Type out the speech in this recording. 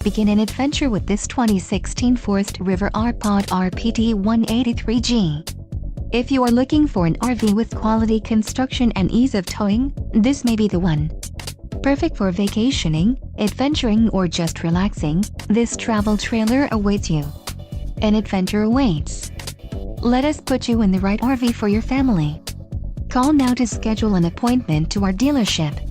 Begin an adventure with this 2016 Forest River R-Pod RPT183G. If you are looking for an RV with quality construction and ease of towing, this may be the one. Perfect for vacationing, adventuring, or just relaxing, this travel trailer awaits you. An adventure awaits. Let us put you in the right RV for your family. Call now to schedule an appointment to our dealership.